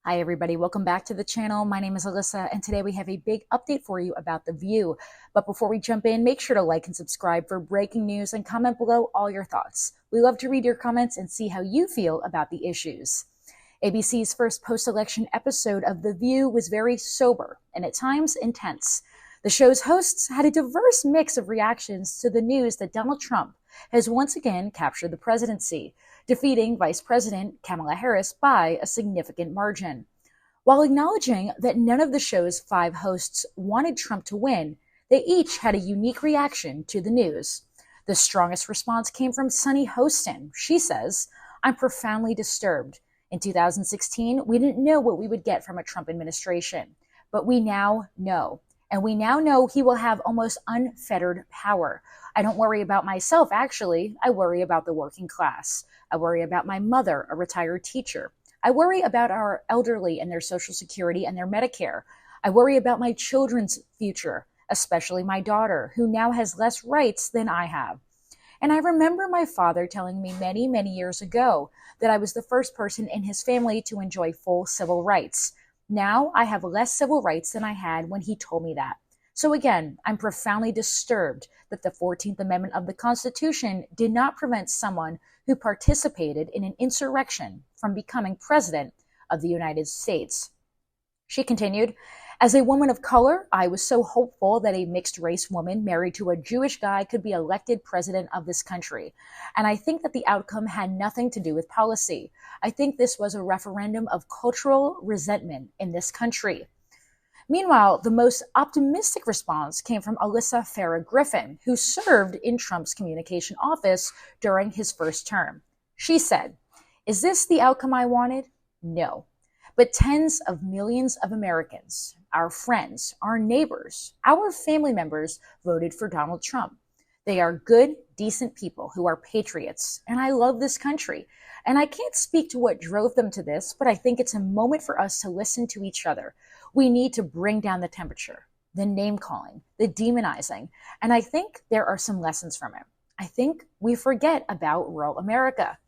Hi everybody, welcome back to the channel. My name is Alyssa and today we have a big update for you about The View. But before we jump in, make sure to like and subscribe for breaking news and comment below all your thoughts. We love to read your comments and see how you feel about the issues. ABC's first post-election episode of The View was very sober and at times intense. The show's hosts had a diverse mix of reactions to the news that Donald Trump has once again captured the presidency, defeating Vice President Kamala Harris by a significant margin. While acknowledging that none of the show's 5 hosts wanted Trump to win, they each had a unique reaction to the news. The strongest response came from Sunny Hostin. She says, "I'm profoundly disturbed. In 2016, we didn't know what we would get from a Trump administration, but we now know. And we now know he will have almost unfettered power. I don't worry about myself, actually. I worry about the working class. I worry about my mother, a retired teacher. I worry about our elderly and their Social Security and their Medicare. I worry about my children's future, especially my daughter, who now has less rights than I have. And I remember my father telling me many, many years ago that I was the first person in his family to enjoy full civil rights. Now I have less civil rights than I had when he told me that. So again, I'm profoundly disturbed that the 14th Amendment of the Constitution did not prevent someone who participated in an insurrection from becoming president of the United States." She continued, "As a woman of color, I was so hopeful that a mixed-race woman married to a Jewish guy could be elected president of this country. And I think that the outcome had nothing to do with policy. I think this was a referendum of cultural resentment in this country." Meanwhile, the most optimistic response came from Alyssa Farah Griffin, who served in Trump's communication office during his first term. She said, "Is this the outcome I wanted? No. But tens of millions of Americans, our friends, our neighbors, our family members voted for Donald Trump. They are good, decent people who are patriots, and I love this country. And I can't speak to what drove them to this, but I think it's a moment for us to listen to each other. We need to bring down the temperature, the name-calling, the demonizing, and I think there are some lessons from it. I think we forget about rural America.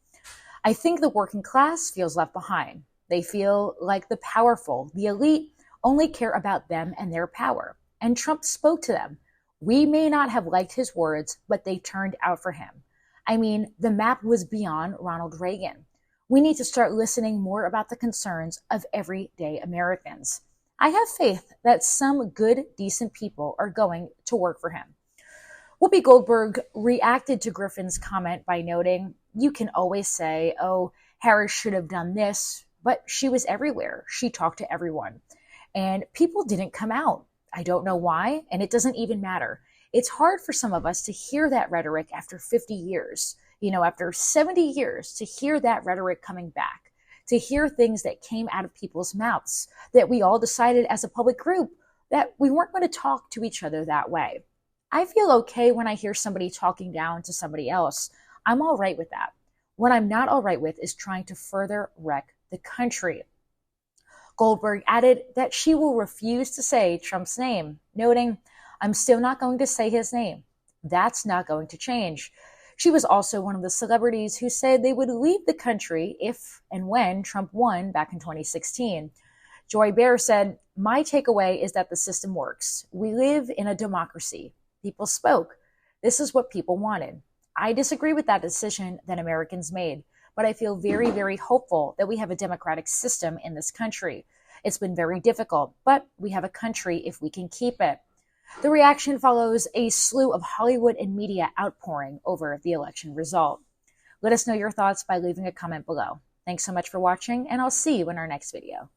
I think the working class feels left behind. They feel like the powerful, the elite, only care about them and their power. And Trump spoke to them. We may not have liked his words, but they turned out for him. I mean, the map was beyond Ronald Reagan. We need to start listening more about the concerns of everyday Americans. I have faith that some good, decent people are going to work for him." Whoopi Goldberg reacted to Griffin's comment by noting, "You can always say, oh, Harris should have done this, but she was everywhere. She talked to everyone. And people didn't come out. I don't know why, and it doesn't even matter. It's hard for some of us to hear that rhetoric after 50 years, after 70 years, to hear that rhetoric coming back, to hear things that came out of people's mouths, that we all decided as a public group that we weren't going to talk to each other that way. I feel okay when I hear somebody talking down to somebody else. I'm all right with that. What I'm not all right with is trying to further wreck the country." Goldberg added that she will refuse to say Trump's name, noting, "I'm still not going to say his name. That's not going to change." She was also one of the celebrities who said they would leave the country if and when Trump won back in 2016. Joy Behar said, "My takeaway is that the system works. We live in a democracy. People spoke. This is what people wanted. I disagree with that decision that Americans made, but I feel very, very hopeful that we have a democratic system in this country. It's been very difficult, but we have a country if we can keep it." The reaction follows a slew of Hollywood and media outpouring over the election result. Let us know your thoughts by leaving a comment below. Thanks so much for watching, and I'll see you in our next video.